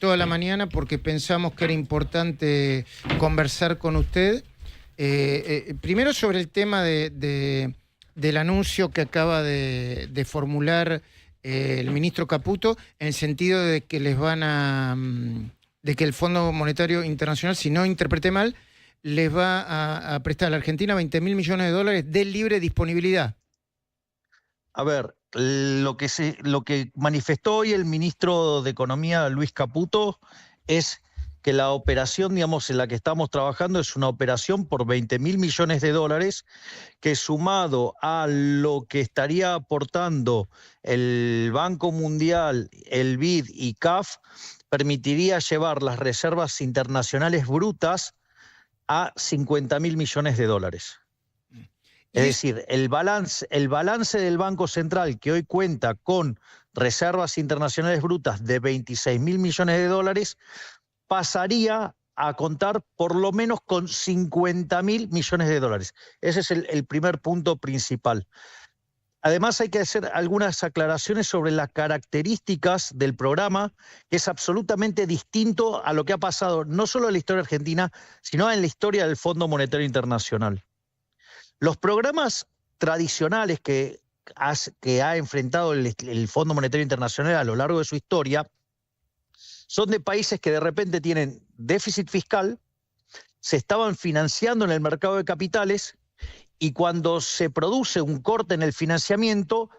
toda la mañana porque pensamos que era importante conversar con usted. Primero sobre el tema del anuncio que acaba de formular el ministro Caputo, en el sentido de que les van de que el Fondo Monetario Internacional, si no interpreté mal, les va a prestar a la Argentina 20.000 millones de dólares de libre disponibilidad. A ver, lo que manifestó hoy el ministro de Economía, Luis Caputo, es que la operación, digamos, en la que estamos trabajando es una operación por 20.000 millones de dólares, que sumado a lo que estaría aportando el Banco Mundial, el BID y CAF, permitiría llevar las reservas internacionales brutas a 50.000 millones de dólares. Es decir, el balance del Banco Central, que hoy cuenta con reservas internacionales brutas de 26.000 millones de dólares, pasaría a contar por lo menos con 50.000 millones de dólares. Ese es el primer punto principal. Además, hay que hacer algunas aclaraciones sobre las características del programa, que es absolutamente distinto a lo que ha pasado no solo en la historia argentina, sino en la historia del Fondo Monetario Internacional. Los programas tradicionales que ha enfrentado el Fondo Monetario Internacional a lo largo de su historia son de países que de repente tienen déficit fiscal, se estaban financiando en el mercado de capitales, y cuando se produce un corte en el financiamiento,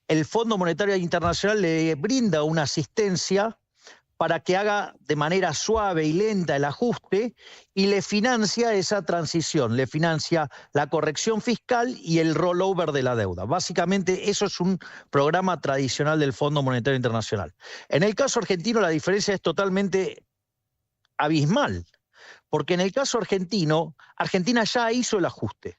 el Fondo Monetario Internacional le brinda una asistencia para que haga de manera suave y lenta el ajuste y le financia esa transición, le financia la corrección fiscal y el rollover de la deuda. Básicamente eso es un programa tradicional del Fondo Monetario Internacional. En el caso argentino la diferencia es totalmente abismal, porque en el caso argentino, Argentina ya hizo el ajuste.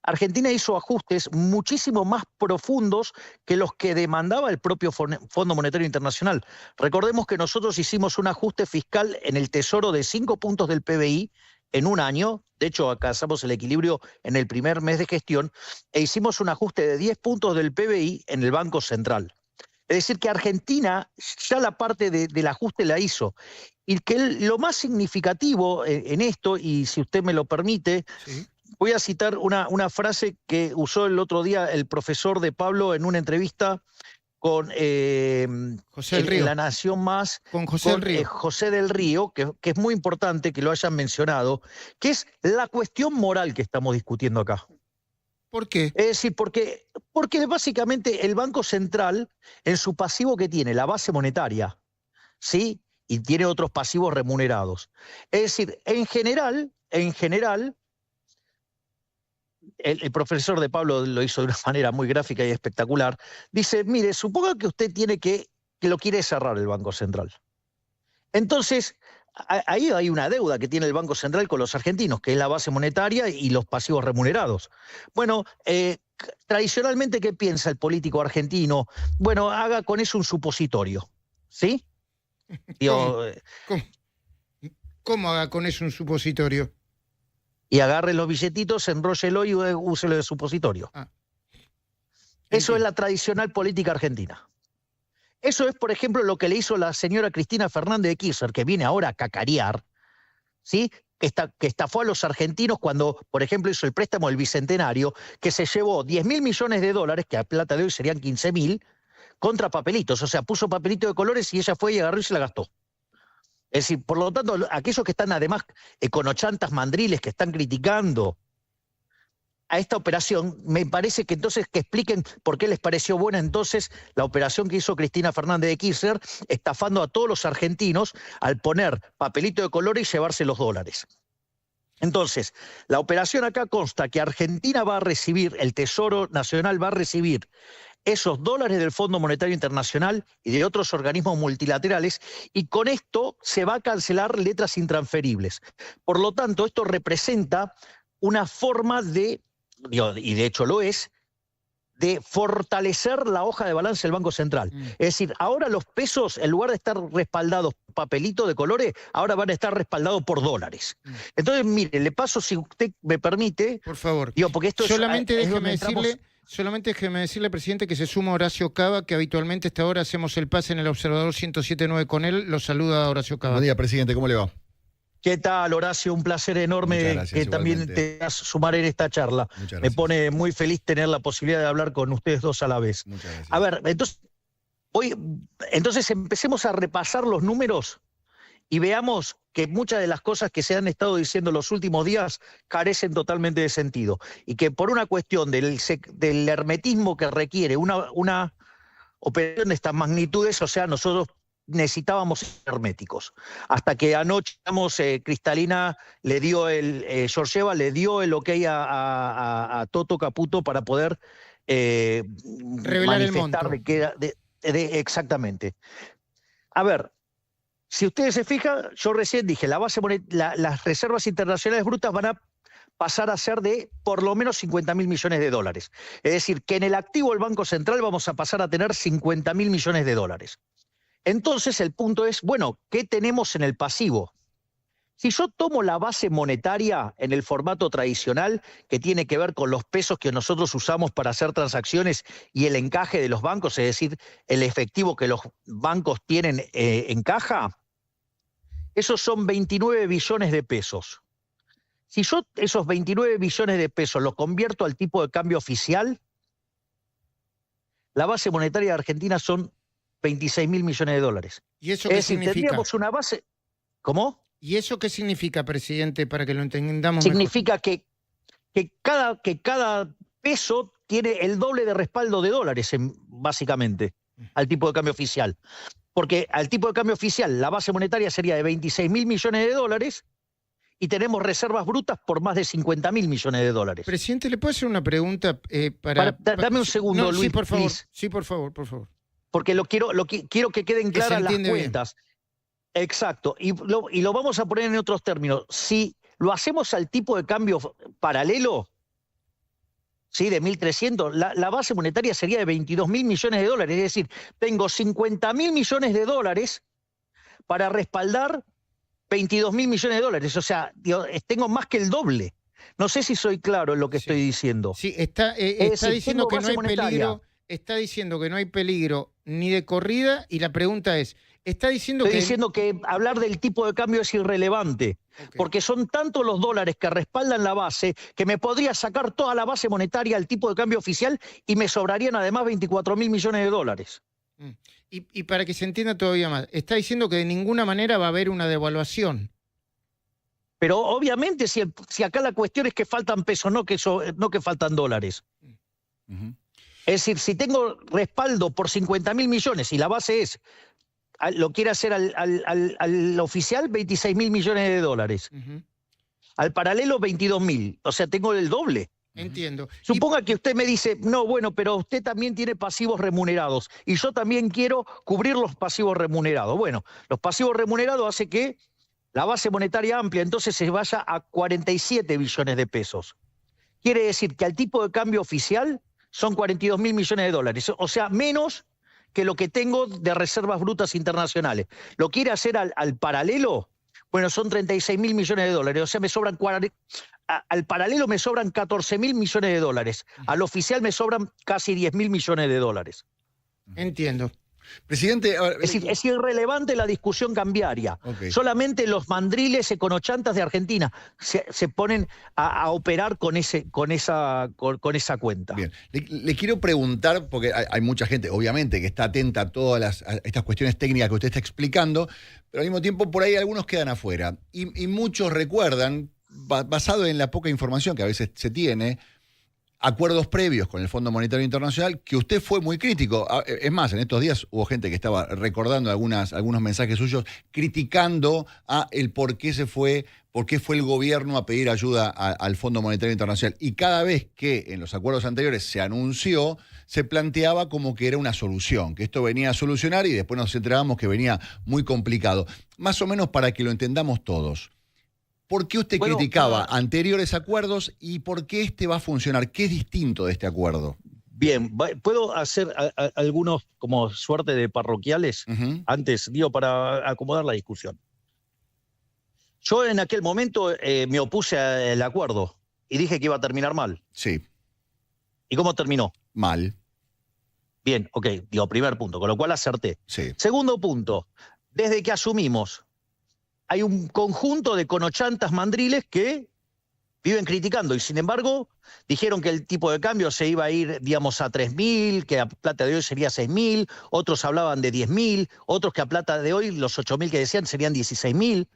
Argentina hizo ajustes muchísimo más profundos que los que demandaba el propio Fondo Monetario Internacional. Recordemos que nosotros hicimos un ajuste fiscal en el Tesoro de 5 puntos del PBI en un año. De hecho, alcanzamos el equilibrio en el primer mes de gestión, e hicimos un ajuste de 10 puntos del PBI en el Banco Central. Es decir, que Argentina ya la parte del ajuste la hizo. Y que lo más significativo en esto, y si usted me lo permite, sí, voy a citar una frase que usó el otro día el profesor de Pablo en una entrevista con José del Río. La Nación Más, con José del Río. José del Río, que es muy importante que lo hayan mencionado, que es la cuestión moral que estamos discutiendo acá. ¿Por qué? Es decir, porque básicamente el Banco Central, en su pasivo que tiene, la base monetaria, ¿sí? Y tiene otros pasivos remunerados. Es decir, en general, el profesor de Pablo lo hizo de una manera muy gráfica y espectacular. Dice, mire, suponga que usted tiene que lo quiere cerrar el Banco Central. Entonces, ahí hay una deuda que tiene el Banco Central con los argentinos, que es la base monetaria y los pasivos remunerados. Bueno, tradicionalmente, ¿qué piensa el político argentino? Bueno, haga con eso un supositorio, ¿sí? ¿Cómo haga con eso un supositorio? Y agarre los billetitos, enróllelo y úselo de supositorio. Eso es la tradicional política argentina. Eso es, por ejemplo, lo que le hizo la señora Cristina Fernández de Kirchner, que viene ahora a cacarear, ¿sí? Que estafó a los argentinos cuando, por ejemplo, hizo el préstamo del Bicentenario, que se llevó 10.000 millones de dólares, que a plata de hoy serían 15.000, contra papelitos. O sea, puso papelito de colores y ella fue y agarró y se la gastó. Es decir, por lo tanto, aquellos que están además con ochantas mandriles que están criticando a esta operación, me parece que entonces que expliquen por qué les pareció buena entonces la operación que hizo Cristina Fernández de Kirchner, estafando a todos los argentinos al poner papelito de colores y llevarse los dólares. Entonces, la operación acá consta que Argentina va a recibir, el Tesoro Nacional va a recibir esos dólares del Fondo Monetario Internacional y de otros organismos multilaterales, y con esto se va a cancelar letras intransferibles. Por lo tanto, esto representa una forma de, y de hecho lo es, de fortalecer la hoja de balance del Banco Central. Es decir, ahora los pesos, en lugar de estar respaldados por papelito de colores, ahora van a estar respaldados por dólares. Entonces, mire, le paso, si usted me permite. Por favor. Porque esto solamente es déjeme decirle, Solamente déjeme decirle, presidente, que se suma Horacio Cava, que habitualmente a esta hora hacemos el pase en el Observador 107.9 con él. Lo saluda Horacio Cava. Buen día, presidente, ¿cómo le va? ¿Qué tal, Horacio? Un placer enorme que también te vas a sumar en esta charla. Me pone muy feliz tener la posibilidad de hablar con ustedes dos a la vez. Muchas gracias. A ver, entonces empecemos a repasar los números y veamos que muchas de las cosas que se han estado diciendo los últimos días carecen totalmente de sentido. Y que por una cuestión del hermetismo que requiere una operación de estas magnitudes, o sea, nosotros necesitábamos ser herméticos. Hasta que anoche, Cristalina le dio Georgieva le dio el ok a Toto Caputo para poder revelar manifestar el monto. Exactamente. A ver, si ustedes se fijan, yo recién dije, las reservas internacionales brutas van a pasar a ser de por lo menos 50.000 millones de dólares. Es decir, que en el activo del Banco Central vamos a pasar a tener 50.000 millones de dólares. Entonces el punto es, bueno, ¿qué tenemos en el pasivo? Si yo tomo la base monetaria en el formato tradicional, que tiene que ver con los pesos que nosotros usamos para hacer transacciones y el encaje de los bancos, es decir, el efectivo que los bancos tienen en caja, esos son 29 billones de pesos. Si yo esos 29 billones de pesos los convierto al tipo de cambio oficial, la base monetaria de Argentina son 26.000 millones de dólares. ¿Y eso qué significa? Tendríamos una base... ¿Cómo? ¿Y eso qué significa, presidente, para que lo entendamos significa mejor? Que cada peso tiene el doble de respaldo de dólares, básicamente, al tipo de cambio oficial. Porque al tipo de cambio oficial la base monetaria sería de 26.000 millones de dólares y tenemos reservas brutas por más de 50.000 millones de dólares. Presidente, ¿le puedo hacer una pregunta? Dame un segundo, Luis. Sí, por favor. Please. Sí, por favor. Porque quiero que queden claras las cuentas. Bien. Exacto. Y lo vamos a poner en otros términos. Si lo hacemos al tipo de cambio paralelo, ¿sí? De 1.300, la base monetaria sería de 22.000 millones de dólares. Es decir, tengo 50.000 millones de dólares para respaldar 22.000 millones de dólares. O sea, tengo más que el doble. No sé si soy claro en lo que estoy diciendo. Sí, está diciendo que no hay peligro. Está diciendo que no hay peligro ni de corrida y la pregunta es, Estoy diciendo que hablar del tipo de cambio es irrelevante, porque son tantos los dólares que respaldan la base que me podría sacar toda la base monetaria al tipo de cambio oficial y me sobrarían además 24.000 millones de dólares. Y para que se entienda todavía más, está diciendo que de ninguna manera va a haber una devaluación. Pero obviamente si acá la cuestión es que faltan pesos, no que faltan dólares. Es decir, si tengo respaldo por 50.000 millones y la base lo quiere hacer al oficial 26.000 millones de dólares. Al paralelo 22.000. O sea, tengo el doble. Entiendo. Suponga que usted me dice, no, bueno, pero usted también tiene pasivos remunerados y yo también quiero cubrir los pasivos remunerados. Bueno, los pasivos remunerados hace que la base monetaria amplia entonces se vaya a 47 billones de pesos. Quiere decir que al tipo de cambio oficial son 42.000 millones de dólares. O sea, menos que lo que tengo de reservas brutas internacionales. ¿Lo quiere hacer al paralelo? Bueno, son 36.000 millones de dólares. O sea, al paralelo me sobran 14.000 millones de dólares. Al oficial me sobran casi 10.000 millones de dólares. Entiendo. Presidente, es decir, es irrelevante la discusión cambiaria. Solamente los mandriles econochantas de Argentina se ponen a operar con esa cuenta. Bien, le quiero preguntar, porque hay mucha gente, obviamente, que está atenta a todas estas cuestiones técnicas que usted está explicando, pero al mismo tiempo por ahí algunos quedan afuera. Y muchos recuerdan, basado en la poca información que a veces se tiene, acuerdos previos con el Fondo Monetario Internacional, que usted fue muy crítico. Es más, en estos días hubo gente que estaba recordando algunos mensajes suyos, criticando el por qué fue el gobierno a pedir ayuda al Fondo Monetario Internacional. Y cada vez que en los acuerdos anteriores se anunció, se planteaba como que era una solución, que esto venía a solucionar y después nos enterábamos que venía muy complicado. Más o menos para que lo entendamos todos. ¿Por qué usted criticaba anteriores acuerdos y por qué este va a funcionar? ¿Qué es distinto de este acuerdo? Bien, ¿puedo hacer algunos como suerte de parroquiales antes, para acomodar la discusión? Yo en aquel momento me opuse al acuerdo y dije que iba a terminar mal. Sí. ¿Y cómo terminó? Mal. Bien, ok, digo, primer punto, con lo cual acerté. Sí. Segundo punto, desde que asumimos, hay un conjunto de conochantas mandriles que viven criticando y sin embargo dijeron que el tipo de cambio se iba a ir, digamos, a 3.000, que a plata de hoy sería 6.000, otros hablaban de 10.000, otros que a plata de hoy los 8.000 que decían serían 16.000.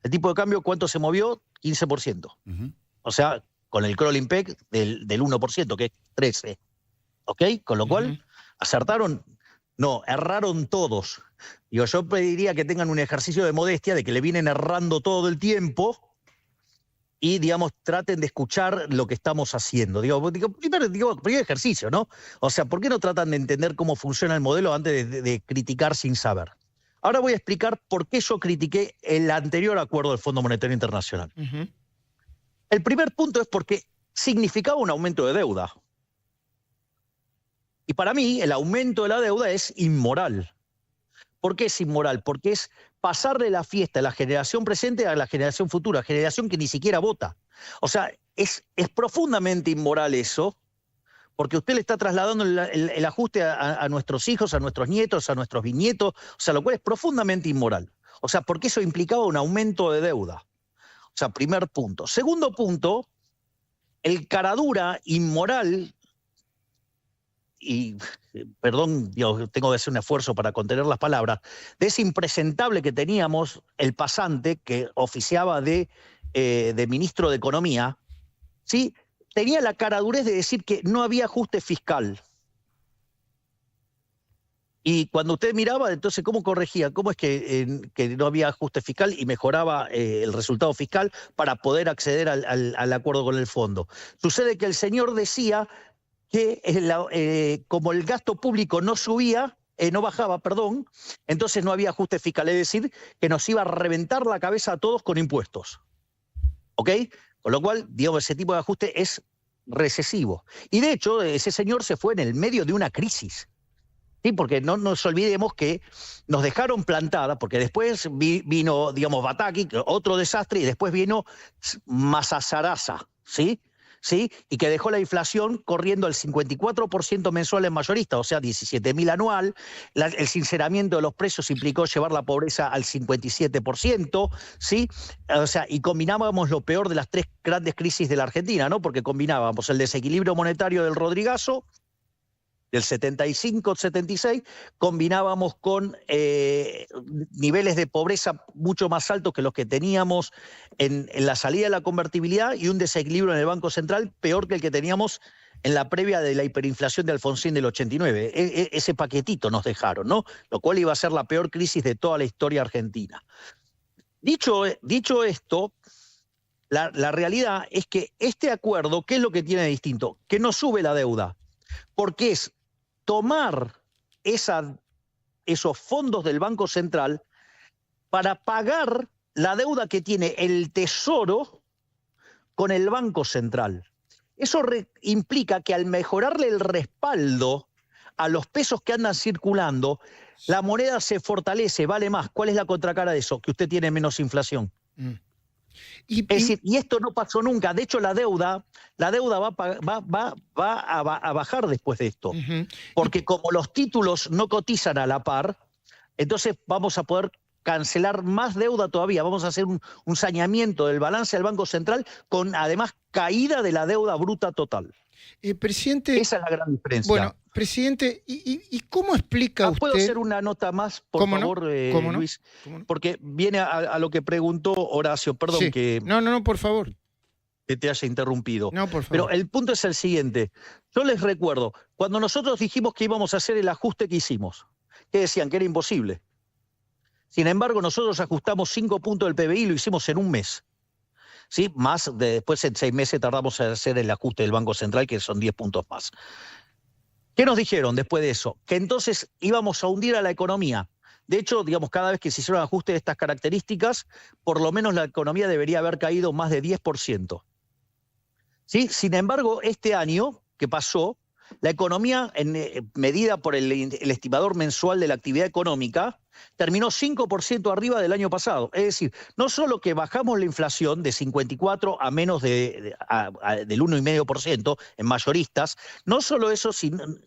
El tipo de cambio, ¿cuánto se movió? 15%. O sea, con el crawling peg del 1%, que es 13%. ¿Ok? Con lo cual, ¿acertaron? No, erraron todos. Digo, yo pediría que tengan un ejercicio de modestia, de que le vienen errando todo el tiempo y, digamos, traten de escuchar lo que estamos haciendo. Primer ejercicio, ¿no? O sea, ¿por qué no tratan de entender cómo funciona el modelo antes de criticar sin saber? Ahora voy a explicar por qué yo critiqué el anterior acuerdo del Fondo Monetario Internacional. El primer punto es porque significaba un aumento de deuda. Y para mí, el aumento de la deuda es inmoral. ¿Por qué es inmoral? Porque es pasarle la fiesta de la generación presente a la generación futura, generación que ni siquiera vota. O sea, es profundamente inmoral eso, porque usted le está trasladando el ajuste a nuestros hijos, a nuestros nietos, a nuestros bisnietos, o sea, lo cual es profundamente inmoral. O sea, porque eso implicaba un aumento de deuda. O sea, primer punto. Segundo punto, el caradura inmoral, y perdón, yo tengo que hacer un esfuerzo para contener las palabras, de ese impresentable que teníamos, el pasante, que oficiaba de ministro de Economía, ¿sí? Tenía la caradurez de decir que no había ajuste fiscal. Y cuando usted miraba, entonces, ¿cómo corregía? ¿Cómo es que no había ajuste fiscal y mejoraba el resultado fiscal para poder acceder al acuerdo con el fondo? Sucede que el señor decía que como el gasto público no bajaba, entonces no había ajuste fiscal, es decir, que nos iba a reventar la cabeza a todos con impuestos. ¿Ok? Con lo cual, digamos, ese tipo de ajuste es recesivo. Y de hecho, ese señor se fue en el medio de una crisis. ¿Sí? Porque no nos olvidemos que nos dejaron plantada, porque después vino, digamos, Bataki, otro desastre, y después vino Masazarasa, ¿sí? ¿Sí? Y que dejó la inflación corriendo al 54% mensual en mayorista, o sea, 17.000 anual. El sinceramiento de los precios implicó llevar la pobreza al 57%, ¿sí? O sea, y combinábamos lo peor de las tres grandes crisis de la Argentina, ¿no? Porque combinábamos el desequilibrio monetario del Rodrigazo, del 75-76, combinábamos con niveles de pobreza mucho más altos que los que teníamos en la salida de la convertibilidad y un desequilibrio en el Banco Central peor que el que teníamos en la previa de la hiperinflación de Alfonsín del 89. Ese paquetito nos dejaron, ¿no? Lo cual iba a ser la peor crisis de toda la historia argentina. Dicho esto, la realidad es que este acuerdo, ¿qué es lo que tiene de distinto? Que no sube la deuda, porque es tomar esos fondos del Banco Central para pagar la deuda que tiene el Tesoro con el Banco Central. Eso implica que al mejorarle el respaldo a los pesos que andan circulando, la moneda se fortalece, vale más. ¿Cuál es la contracara de eso? Que usted tiene menos inflación. Es decir, y esto no pasó nunca. De hecho, la deuda va a bajar después de esto. Porque como los títulos no cotizan a la par, entonces vamos a poder cancelar más deuda todavía. Vamos a hacer un saneamiento del balance del Banco Central con, además, caída de la deuda bruta total. Presidente, esa es la gran diferencia. Bueno, presidente, ¿y cómo explica usted? ¿Puedo hacer una nota más, por favor, Luis? ¿Cómo no? Porque viene a lo que preguntó Horacio. Perdón sí. que... No, por favor. Que te haya interrumpido. No, por favor. Pero el punto es el siguiente. Yo les recuerdo, cuando nosotros dijimos que íbamos a hacer el ajuste que hicimos, que decían que era imposible. Sin embargo, nosotros ajustamos 5 puntos del PBI y lo hicimos en un mes. ¿Sí? Después en 6 meses tardamos en hacer el ajuste del Banco Central, que son 10 puntos más. ¿Qué nos dijeron después de eso? Que entonces íbamos a hundir a la economía. De hecho, digamos, cada vez que se hicieron ajustes de estas características, por lo menos la economía debería haber caído más de 10%. ¿Sí? Sin embargo, este año que pasó, la economía, medida por el estimador mensual de la actividad económica, terminó 5% arriba del año pasado. Es decir, no solo que bajamos la inflación de 54 a menos del 1,5% en mayoristas, no solo eso,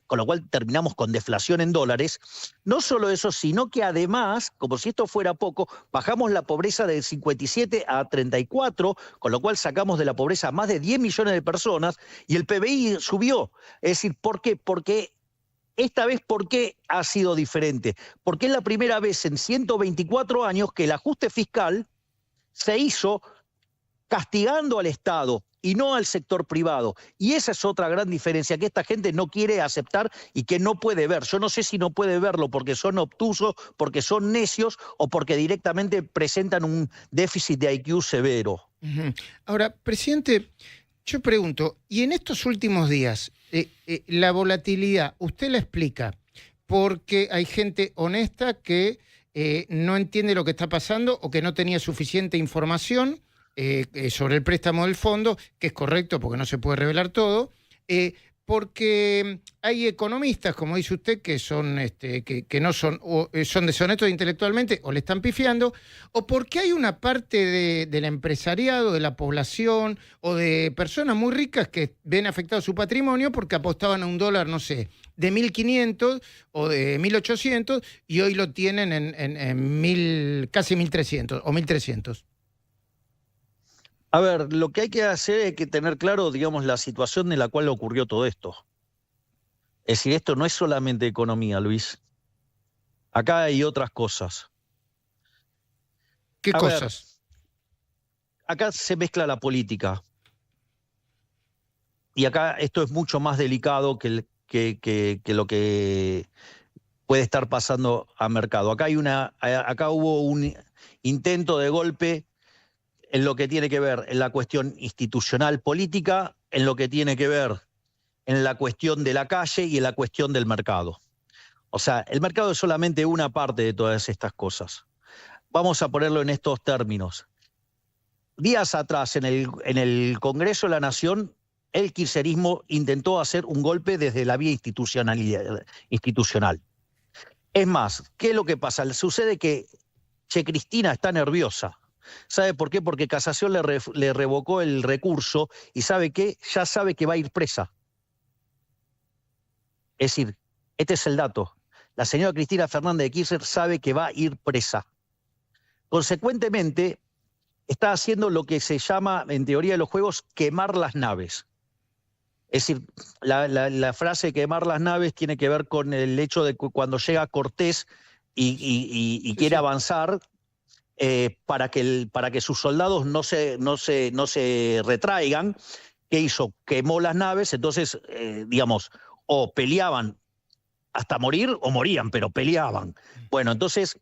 con lo cual terminamos con deflación en dólares, no solo eso, sino que además, como si esto fuera poco, bajamos la pobreza de 57 a 34, con lo cual sacamos de la pobreza a más de 10 millones de personas y el PBI subió. Es decir, ¿por qué? Porque esta vez, ¿por qué ha sido diferente? Porque es la primera vez en 124 años que el ajuste fiscal se hizo castigando al Estado y no al sector privado. Y esa es otra gran diferencia que esta gente no quiere aceptar y que no puede ver. Yo no sé si no puede verlo porque son obtusos, porque son necios o porque directamente presentan un déficit de IQ severo. Ahora, presidente, yo pregunto, ¿y en estos últimos días la volatilidad, usted la explica porque hay gente honesta que no entiende lo que está pasando o que no tenía suficiente información sobre el préstamo del fondo, que es correcto porque no se puede revelar todo, porque hay economistas, como dice usted, que son que no son, o son deshonestos intelectualmente o le están pifiando, o porque hay una parte del empresariado, de la población o de personas muy ricas que ven afectado su patrimonio porque apostaban a un dólar, no sé, de 1.500 o de 1.800 y hoy lo tienen en casi 1.300 o 1.300. A ver, lo que hay que hacer es que tener claro, digamos, la situación en la cual ocurrió todo esto. Es decir, esto no es solamente economía, Luis. Acá hay otras cosas. ¿Qué cosas? Acá se mezcla la política. Y acá esto es mucho más delicado que lo que puede estar pasando a mercado. Acá hubo un intento de golpe en lo que tiene que ver en la cuestión institucional política, en lo que tiene que ver en la cuestión de la calle y en la cuestión del mercado. O sea, el mercado es solamente una parte de todas estas cosas. Vamos a ponerlo en estos términos. Días atrás, en el Congreso de la Nación, el kirchnerismo intentó hacer un golpe desde la vía institucional. Es más, ¿qué es lo que pasa? Sucede que Cristina está nerviosa. ¿Sabe por qué? Porque Casación le revocó el recurso y ¿sabe qué? Ya sabe que va a ir presa. Es decir, este es el dato. La señora Cristina Fernández de Kirchner sabe que va a ir presa. Consecuentemente, está haciendo lo que se llama, en teoría de los juegos, quemar las naves. Es decir, la frase quemar las naves tiene que ver con el hecho de que cuando llega Cortés y quiere avanzar, para que sus soldados no se retraigan, ¿qué hizo? Quemó las naves, entonces, digamos, o peleaban hasta morir o morían, pero peleaban. Bueno, entonces,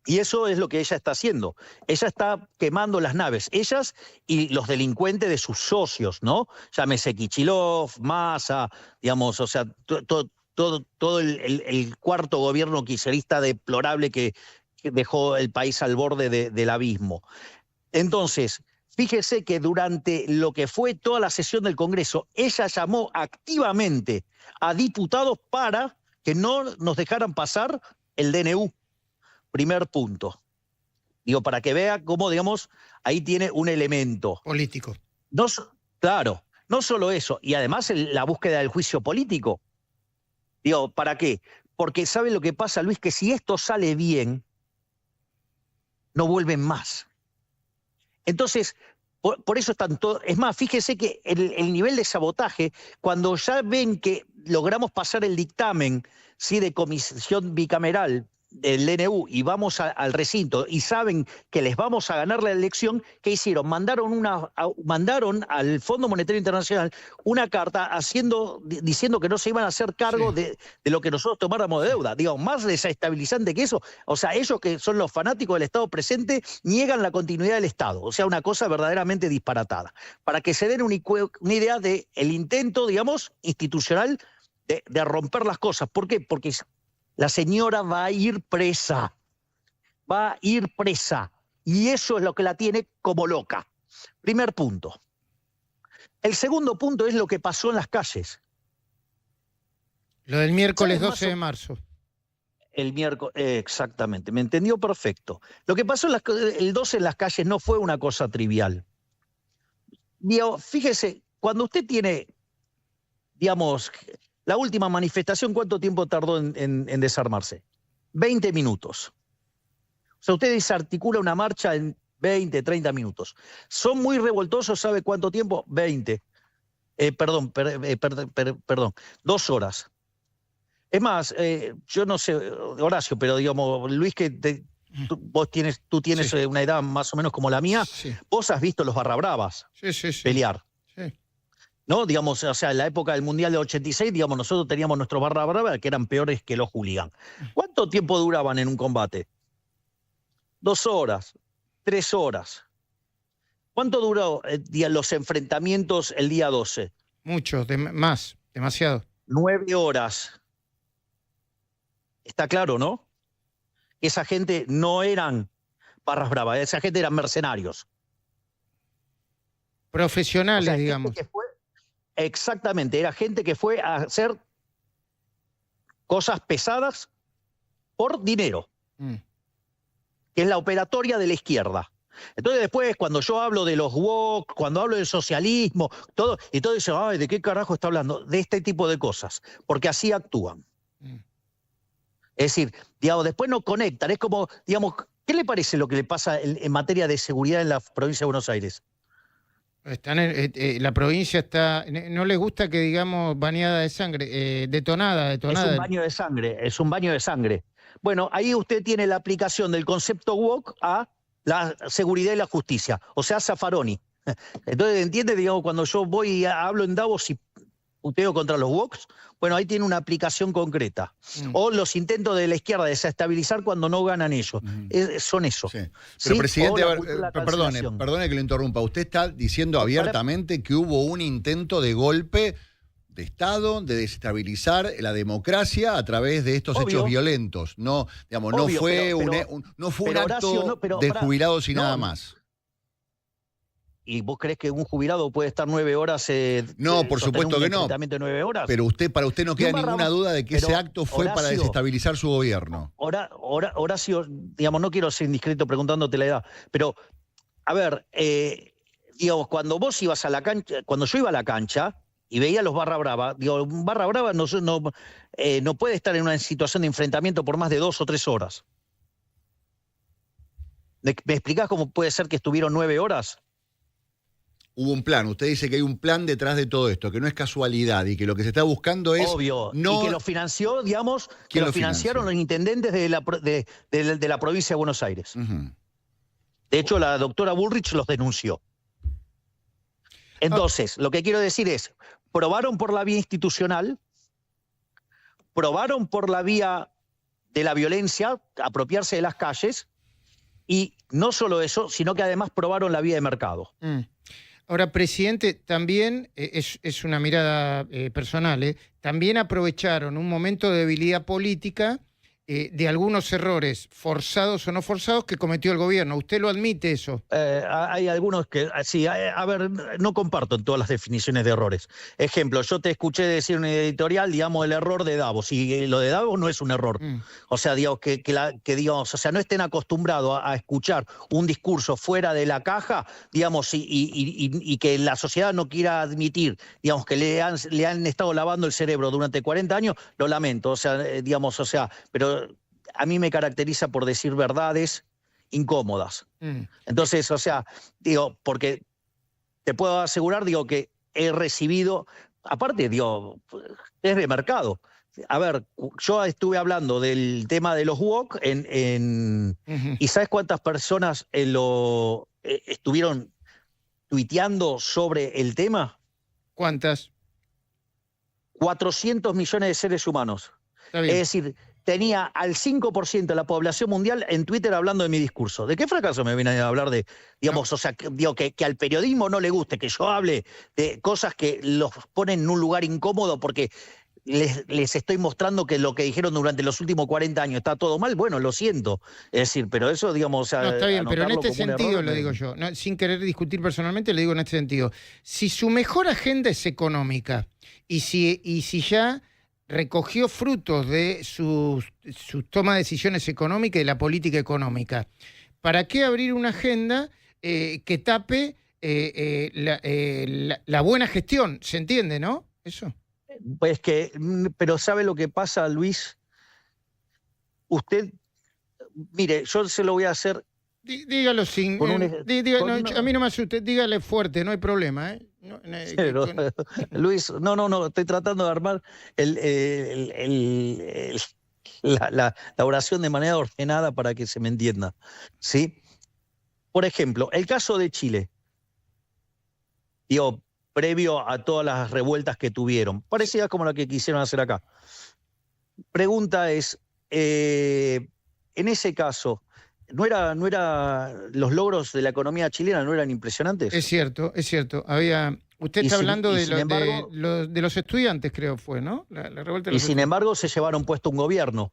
y eso es lo que ella está haciendo. Ella está quemando las naves, ellas y los delincuentes de sus socios, ¿no? Llámese Kichilov, Massa, digamos, o sea, todo el cuarto gobierno kirchnerista deplorable que dejó el país al borde del abismo. Entonces, fíjese que durante lo que fue toda la sesión del Congreso, ella llamó activamente a diputados para que no nos dejaran pasar el DNU. Primer punto. Digo, para que vea cómo, digamos, ahí tiene un elemento político. Claro, no solo eso, y además la búsqueda del juicio político. Digo, ¿para qué? Porque ¿sabe lo que pasa, Luis? Que si esto sale bien, no vuelven más. Entonces, por eso están todos. Es más, fíjese que el nivel de sabotaje, cuando ya ven que logramos pasar el dictamen, ¿sí?, de comisión bicameral del DNU y vamos al recinto y saben que les vamos a ganar la elección, ¿qué hicieron? Mandaron al Fondo Monetario Internacional una carta diciendo que no se iban a hacer cargo de lo que nosotros tomáramos de deuda. Digamos, más desestabilizante que eso. O sea, ellos que son los fanáticos del Estado presente niegan la continuidad del Estado. O sea, una cosa verdaderamente disparatada. Para que se den una idea del intento, digamos, institucional de romper las cosas. ¿Por qué? Porque la señora va a ir presa. Va a ir presa. Y eso es lo que la tiene como loca. Primer punto. El segundo punto es lo que pasó en las calles. Lo del miércoles 12 de marzo. El miércoles, exactamente, me entendió perfecto. Lo que pasó el 12 en las calles no fue una cosa trivial. Digo, fíjese, cuando usted tiene, digamos, la última manifestación, ¿cuánto tiempo tardó en desarmarse? 20 minutos. O sea, usted desarticula una marcha en 20, 30 minutos. Son muy revoltosos, ¿sabe cuánto tiempo? 20. Perdón, 2 horas. Es más, yo no sé, Horacio, pero digamos, Luis, tú tienes Sí. una edad más o menos como la mía, Sí. vos has visto los barrabravas Sí. pelear. Sí. ¿No? Digamos, o sea, en la época del Mundial de 86, digamos, nosotros teníamos nuestros barra brava que eran peores que los hooligan. ¿Cuánto tiempo duraban en un combate? 2 horas, 3 horas. ¿Cuánto duró los enfrentamientos el día 12? Mucho, más, demasiado. 9 horas. Está claro, ¿no? Esa gente no eran barras bravas, esa gente eran mercenarios. Profesionales, O sea, digamos. Exactamente, era gente que fue a hacer cosas pesadas por dinero, que es la operatoria de la izquierda. Entonces después, cuando yo hablo de los woke, cuando hablo del socialismo, todo, y todo eso, ay, ¿de qué carajo está hablando? De este tipo de cosas, porque así actúan. Es decir, digamos, después no conectan, es como, digamos, ¿qué le parece lo que le pasa en materia de seguridad en la provincia de Buenos Aires? Están la provincia está, no les gusta que digamos bañada de sangre, detonada. Es un baño de sangre. Bueno, ahí usted tiene la aplicación del concepto woke a la seguridad y la justicia, o sea, Zaffaroni. Entonces, ¿entiende? Digamos, cuando yo voy y hablo en Davos y puteo contra los wokes, bueno, ahí tiene una aplicación concreta. O los intentos de la izquierda de desestabilizar cuando no ganan ellos. Son eso. Sí. Pero, ¿sí? presidente, Perdone perdone que lo interrumpa. Usted está diciendo abiertamente que hubo un intento de golpe de Estado, de desestabilizar la democracia a través de estos hechos violentos. No, digamos, no fue un acto de jubilados y nada más. ¿Y vos crees que un jubilado puede estar 9 horas? No, por supuesto que no. De 9 horas? Pero para usted no queda ninguna duda de que ese acto fue para desestabilizar su gobierno. Horacio, digamos, no quiero ser indiscreto preguntándote la edad, pero, a ver, digamos, cuando vos ibas a la cancha, cuando yo iba a la cancha y veía a los barra brava, digo, un barra brava no puede estar en una situación de enfrentamiento por más de 2 o 3 horas. ¿Me explicás cómo puede ser que estuvieron 9 horas? Hubo un plan. Usted dice que hay un plan detrás de todo esto, que no es casualidad y que lo que se está buscando es... Obvio, no... y que lo financió, digamos, que lo financiaron los intendentes de la provincia de Buenos Aires. De hecho, la doctora Bullrich los denunció. Entonces, lo que quiero decir es, probaron por la vía institucional, probaron por la vía de la violencia, apropiarse de las calles, y no solo eso, sino que además probaron la vía de mercado. Ahora, presidente, también, es una mirada personal, también aprovecharon un momento de debilidad política de algunos errores, forzados o no forzados, que cometió el gobierno. ¿Usted lo admite eso? Hay algunos que, sí, a ver, no comparto en todas las definiciones de errores. Ejemplo, yo te escuché decir en un editorial, digamos, el error de Davos, y lo de Davos no es un error. O sea, digamos, digamos, o sea, no estén acostumbrados a escuchar un discurso fuera de la caja, digamos, y que la sociedad no quiera admitir, digamos, que le han estado lavando el cerebro durante 40 años, lo lamento, o sea, digamos, o sea, pero a mí me caracteriza por decir verdades incómodas. Entonces, o sea, digo, porque te puedo asegurar, digo, que he recibido, aparte, digo, es de mercado. A ver, yo estuve hablando del tema de los woke ¿y sabes cuántas personas estuvieron tuiteando sobre el tema? ¿Cuántas? 400 millones de seres humanos. Es decir, tenía al 5% de la población mundial en Twitter hablando de mi discurso. ¿De qué fracaso me viene a hablar de, digamos, o sea, digo, que al periodismo no le guste que yo hable de cosas que los ponen en un lugar incómodo porque les estoy mostrando que lo que dijeron durante los últimos 40 años está todo mal? Bueno, lo siento. Es decir, pero eso, digamos... O sea, no, está bien, pero en este sentido error, lo digo yo, no, sin querer discutir personalmente, le digo en este sentido. Si su mejor agenda es económica y si ya recogió frutos de sus toma de decisiones económicas y de la política económica. ¿Para qué abrir una agenda que tape la buena gestión? ¿Se entiende, no? Eso. Pues pero ¿sabe lo que pasa, Luis? Usted, mire, yo se lo voy a hacer. Dígalo sin. A mí no me asuste, dígale fuerte, no hay problema, ¿eh? Luis, no, estoy tratando de armar la oración de manera ordenada para que se me entienda, ¿sí? Por ejemplo, el caso de Chile, digo, previo a todas las revueltas que tuvieron, parecidas como la que quisieron hacer acá. Pregunta es, en ese caso, ¿no era los logros de la economía chilena no eran impresionantes? Es cierto. Usted está hablando de los estudiantes, creo fue, ¿no? La revuelta de los sin embargo se llevaron puesto un gobierno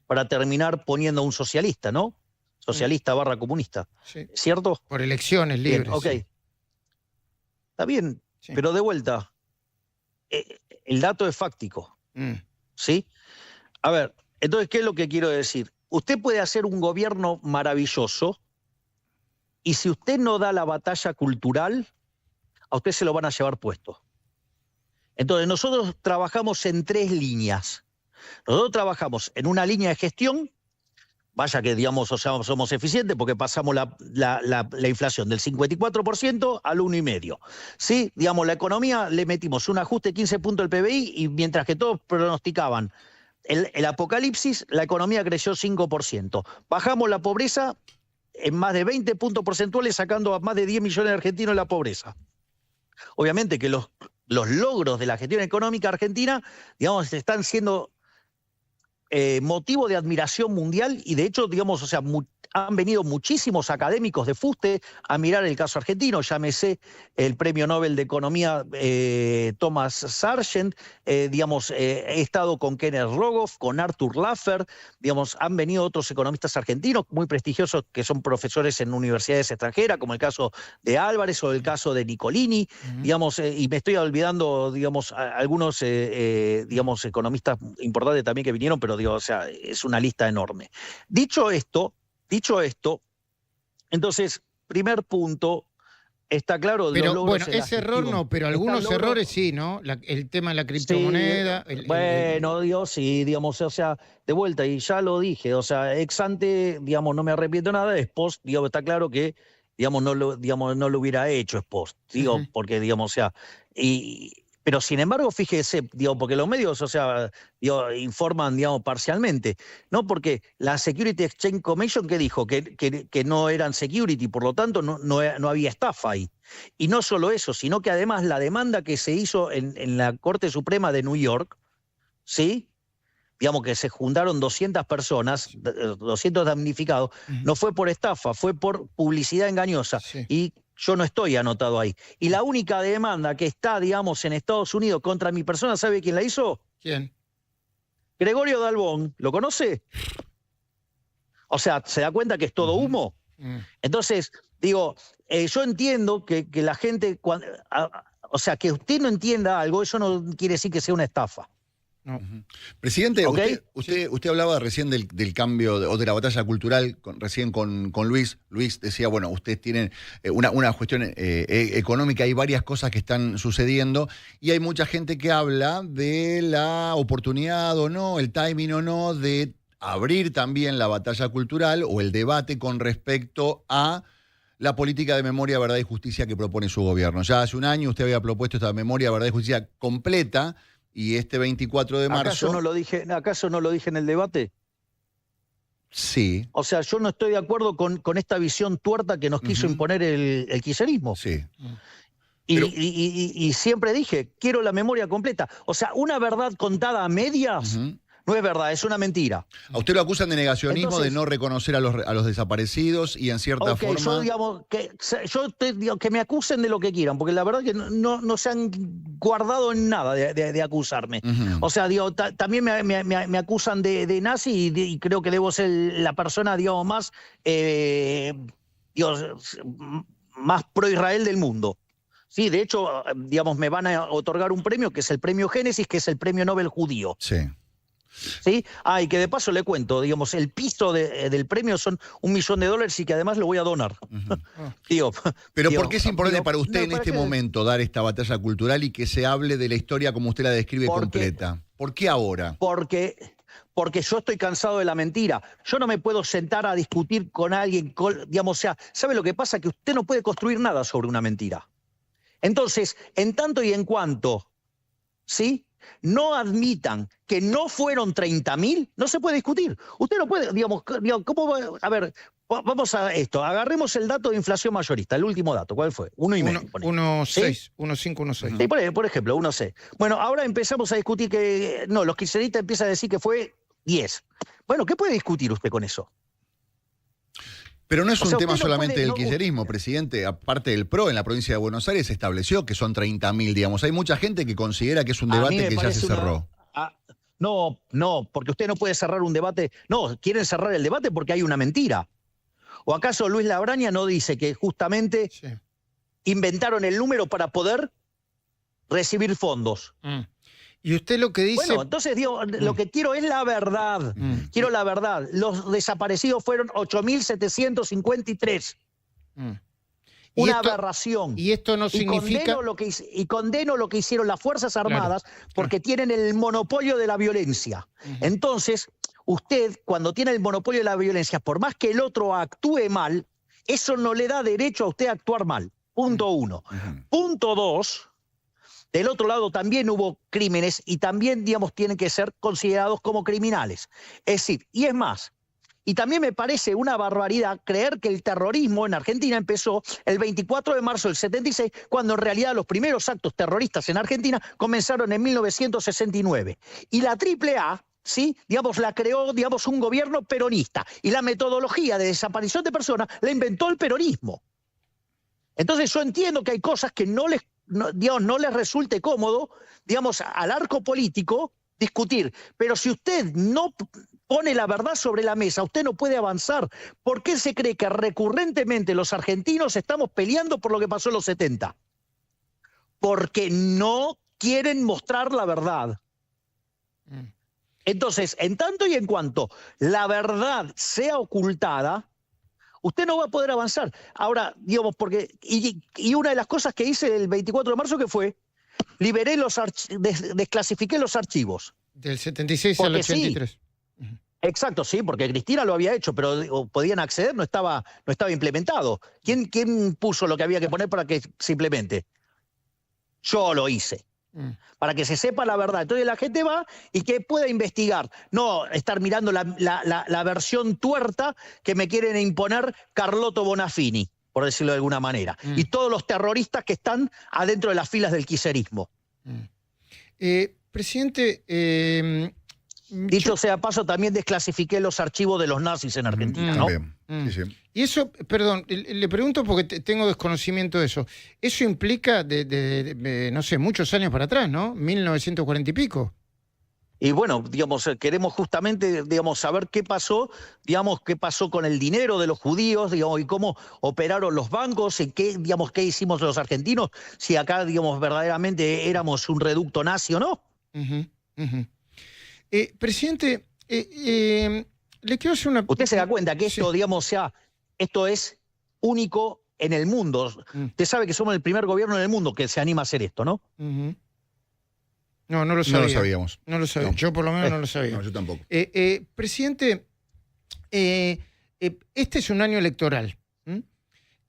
para terminar poniendo a un socialista, ¿no? Socialista / comunista, sí. ¿Cierto? Por elecciones libres. Bien, ok. Sí. Está bien, sí. Pero de vuelta, el dato es fáctico, ¿sí? A ver, entonces, ¿qué es lo que quiero decir? Usted puede hacer un gobierno maravilloso y si usted no da la batalla cultural, a usted se lo van a llevar puesto. Entonces, nosotros trabajamos en 3 líneas. Nosotros trabajamos en una línea de gestión, vaya que, digamos, o sea, somos eficientes porque pasamos la inflación del 54% al 1,5%. ¿Sí? Digamos, la economía le metimos un ajuste de 15 puntos del PBI y mientras que todos pronosticaban el apocalipsis, la economía creció 5%. Bajamos la pobreza en más de 20 puntos porcentuales, sacando a más de 10 millones de argentinos de la pobreza. Obviamente que los logros de la gestión económica argentina, digamos, están siendo motivo de admiración mundial y de hecho, digamos, o sea, han venido muchísimos académicos de fuste a mirar el caso argentino, llámese el premio Nobel de Economía Thomas Sargent, digamos, he estado con Kenneth Rogoff, con Arthur Laffer, digamos, han venido otros economistas argentinos muy prestigiosos que son profesores en universidades extranjeras, como el caso de Álvarez o el caso de Nicolini, digamos, y me estoy olvidando, digamos, algunos, digamos, economistas importantes también que vinieron, pero digo, o sea, es una lista enorme. Dicho esto, entonces, primer punto, está claro. Pero bueno, ese error no, pero algunos errores sí, ¿no? El tema de la criptomoneda. Sí, bueno, Dios, sí, digamos, o sea, de vuelta, y ya lo dije, o sea, ex ante, digamos, no me arrepiento nada, es post, digamos, está claro que, digamos, no lo hubiera hecho, es post, digo, porque, digamos, o sea, pero sin embargo, fíjese, digo, porque los medios, o sea, digo, informan, digamos, parcialmente, ¿no? Porque la Security Exchange Commission, ¿qué dijo? Que no eran security, por lo tanto, no había estafa ahí. Y no solo eso, sino que además la demanda que se hizo en la Corte Suprema de New York, ¿sí? Digamos que se juntaron 200 personas, 200 damnificados, no fue por estafa, fue por publicidad engañosa. Sí. Y yo no estoy anotado ahí. Y la única demanda que está, digamos, en Estados Unidos contra mi persona, ¿sabe quién la hizo? ¿Quién? Gregorio Dalbón. ¿Lo conoce? O sea, ¿se da cuenta que es todo humo? Entonces, digo, yo entiendo que la gente, o sea, que usted no entienda algo, eso no quiere decir que sea una estafa. No. Presidente, ¿okay? usted hablaba recién del cambio o de la batalla cultural recién con Luis. Luis decía, bueno, ustedes tienen una cuestión económica, hay varias cosas que están sucediendo y hay mucha gente que habla de la oportunidad o no, el timing o no, de abrir también la batalla cultural o el debate con respecto a la política de memoria, verdad y justicia que propone su gobierno. Ya hace un año usted había propuesto esta memoria, verdad y justicia completa. Y este 24 de marzo... ¿Acaso no lo dije en el debate? Sí. O sea, yo no estoy de acuerdo con esta visión tuerta que nos quiso imponer el kirchnerismo. Sí. Y siempre dije, quiero la memoria completa. O sea, una verdad contada a medias... No es verdad, es una mentira. A usted lo acusan de negacionismo, entonces, de no reconocer a los desaparecidos y en cierta forma... Yo digamos, que me acusen de lo que quieran, porque la verdad que no se han guardado en nada de acusarme. O sea, digo, también me acusan de nazi y creo que debo ser la persona, digamos, más pro-Israel del mundo. Sí, de hecho, digamos, me van a otorgar un premio que es el premio Génesis, que es el premio Nobel judío. Sí. ¿Sí? Y que de paso le cuento, digamos, el piso del premio son $1 millón y que además lo voy a donar. Digo, Pero digo, ¿por qué es importante digo, para usted no, en para este que- momento dar esta batalla cultural y que se hable de la historia como usted la describe completa? ¿Por qué ahora? Porque yo estoy cansado de la mentira. Yo no me puedo sentar a discutir con alguien, digamos, o sea, ¿sabe lo que pasa? Que usted no puede construir nada sobre una mentira. Entonces, en tanto y en cuanto, ¿sí?, no admitan que no fueron 30.000, no se puede discutir. Usted no puede, digamos, ¿cómo va? A ver, vamos a esto. Agarremos el dato de inflación mayorista, el último dato. ¿Cuál fue? 1,5. 1,6, 1,5, 1,6. Sí, por ejemplo, 1,6. Bueno, ahora empezamos a discutir que, no, los kirchneristas empiezan a decir que fue 10. Bueno, ¿qué puede discutir usted con eso? Pero no es un tema usted no solamente puede, del no, kirchnerismo, presidente. Aparte del PRO, en la provincia de Buenos Aires se estableció que son 30.000, digamos. Hay mucha gente que considera que es un a mí debate me que ya parece se cerró. No, porque usted no puede cerrar un debate. No, quieren cerrar el debate porque hay una mentira. ¿O acaso Luis Labraña no dice que justamente Sí. inventaron el número para poder recibir fondos? Y usted lo que dice... Bueno, entonces digo, lo que quiero es la verdad. Quiero la verdad. Los desaparecidos fueron 8.753. Una aberración. Y esto no significa... Condeno lo que hicieron las Fuerzas Armadas, porque tienen el monopolio de la violencia. Entonces, usted, cuando tiene el monopolio de la violencia, por más que el otro actúe mal, eso no le da derecho a usted a actuar mal. Punto 1. Punto 2. Del otro lado también hubo crímenes y también, digamos, tienen que ser considerados como criminales. Es decir, y es más, y también me parece una barbaridad creer que el terrorismo en Argentina empezó el 24 de marzo del 76, cuando en realidad los primeros actos terroristas en Argentina comenzaron en 1969. Y la AAA, ¿sí?, digamos, la creó, digamos, un gobierno peronista. Y la metodología de desaparición de personas la inventó el peronismo. Entonces yo entiendo que hay cosas que no les resulte cómodo, digamos, al arco político discutir. Pero si usted no pone la verdad sobre la mesa, usted no puede avanzar. ¿Por qué se cree que recurrentemente los argentinos estamos peleando por lo que pasó en los 70? Porque no quieren mostrar la verdad. Entonces, en tanto y en cuanto la verdad sea ocultada, usted no va a poder avanzar. Ahora, digamos, porque... Y una de las cosas que hice el 24 de marzo, que fue, desclasifiqué los archivos. Del 76 al 83. Sí. Exacto, sí, porque Cristina lo había hecho, pero podían acceder, no estaba implementado. ¿Quién puso lo que había que poner para que se implemente? Yo lo hice. Para que se sepa la verdad. Entonces la gente va y que pueda investigar. No estar mirando la versión tuerta que me quieren imponer Carlotto Bonafini, por decirlo de alguna manera. Y todos los terroristas que están adentro de las filas del kirchnerismo. Presidente... Dicho sea paso, también desclasifiqué los archivos de los nazis en Argentina, ¿no? Sí, sí. Y eso, perdón, le pregunto porque tengo desconocimiento de eso. Eso implica no sé, muchos años para atrás, ¿no? 1940 y pico. Y bueno, digamos, queremos justamente, digamos, saber qué pasó con el dinero de los judíos, digamos, y cómo operaron los bancos, y qué hicimos los argentinos, si acá, digamos, verdaderamente éramos un reducto nazi o no. Presidente, le quiero hacer una... Usted se da cuenta que esto, digamos, esto es único en el mundo. Usted sabe que somos el primer gobierno en el mundo que se anima a hacer esto, ¿no? No lo sabía. No lo sabíamos. No lo sabía. No. Yo por lo menos no lo sabía. No, yo tampoco. Presidente, este es un año electoral.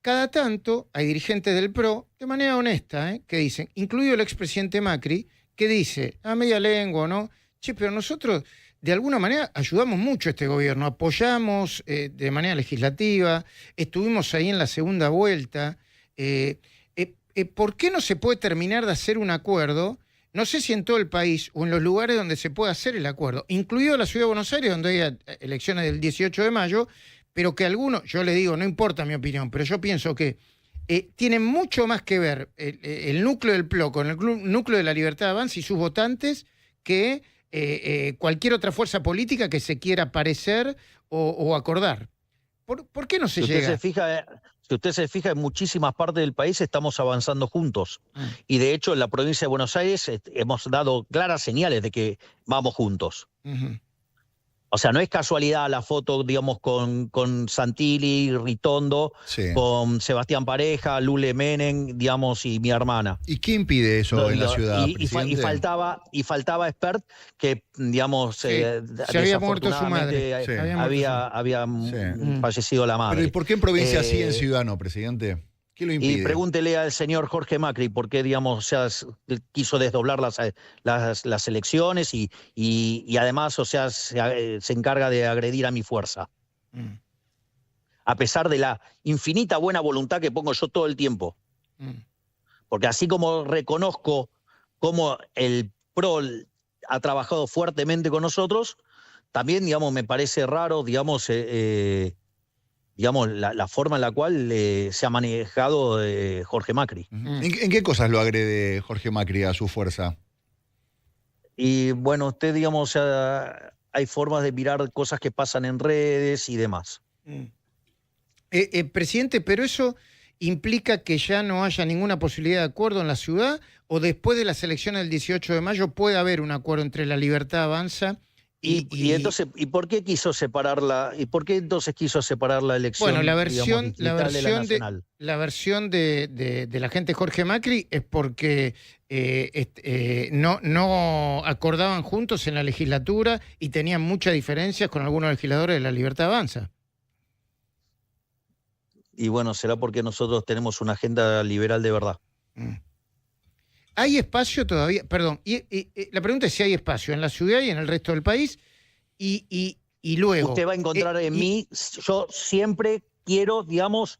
Cada tanto hay dirigentes del PRO, de manera honesta, que dicen, incluido el expresidente Macri, que dice, a media lengua, ¿no? Che, pero nosotros de alguna manera ayudamos mucho a este gobierno, apoyamos de manera legislativa, estuvimos ahí en la segunda vuelta. ¿Por qué no se puede terminar de hacer un acuerdo? No sé si en todo el país o en los lugares donde se puede hacer el acuerdo, incluido la Ciudad de Buenos Aires, donde hay elecciones del 18 de mayo, pero que algunos, yo les digo, no importa mi opinión, pero yo pienso que tienen mucho más que ver el núcleo del PRO con el núcleo de la Libertad de Avanza y sus votantes que cualquier otra fuerza política que se quiera parecer o acordar. ¿Por qué no se llega? Usted se fija, Si usted se fija, en muchísimas partes del país estamos avanzando juntos. Y de hecho, en la provincia de Buenos Aires hemos dado claras señales de que vamos juntos. O sea, no es casualidad la foto, digamos, con Santilli, Ritondo, Sí. con Sebastián Pareja, Lule Menem, digamos, y mi hermana. ¿Y qué impide eso en la ciudad, presidente? Y faltaba Espert, que, digamos, Sí, se había muerto su madre. desafortunadamente, Sí. había Sí. fallecido la madre. Pero ¿y por qué en provincia sí, en ciudad no, presidente? ¿Qué lo impide? Y pregúntele al señor Jorge Macri por qué, digamos, o sea, quiso desdoblar las elecciones y además, o sea, se encarga de agredir a mi fuerza. A pesar de la infinita buena voluntad que pongo yo todo el tiempo. Porque así como reconozco cómo el PRO ha trabajado fuertemente con nosotros, también, digamos, me parece raro, digamos, la forma en la cual se ha manejado Jorge Macri. ¿En qué cosas lo agrede Jorge Macri a su fuerza? Y bueno, usted, digamos, o sea, hay formas de mirar cosas que pasan en redes y demás. Presidente, pero eso implica que ya no haya ninguna posibilidad de acuerdo en la ciudad, o después de las elecciones del 18 de mayo puede haber un acuerdo entre La Libertad Avanza y entonces, ¿y por qué quiso separarla? ¿Y por qué entonces quiso separar la elección? Bueno, la versión de la gente Jorge Macri es porque no acordaban juntos en la legislatura y tenían muchas diferencias con algunos legisladores de La Libertad Avanza. Y bueno, será porque nosotros tenemos una agenda liberal de verdad. ¿Hay espacio todavía? Perdón, la pregunta es si hay espacio en la ciudad y en el resto del país. Y luego... Usted va a encontrar en mí, yo siempre quiero, digamos,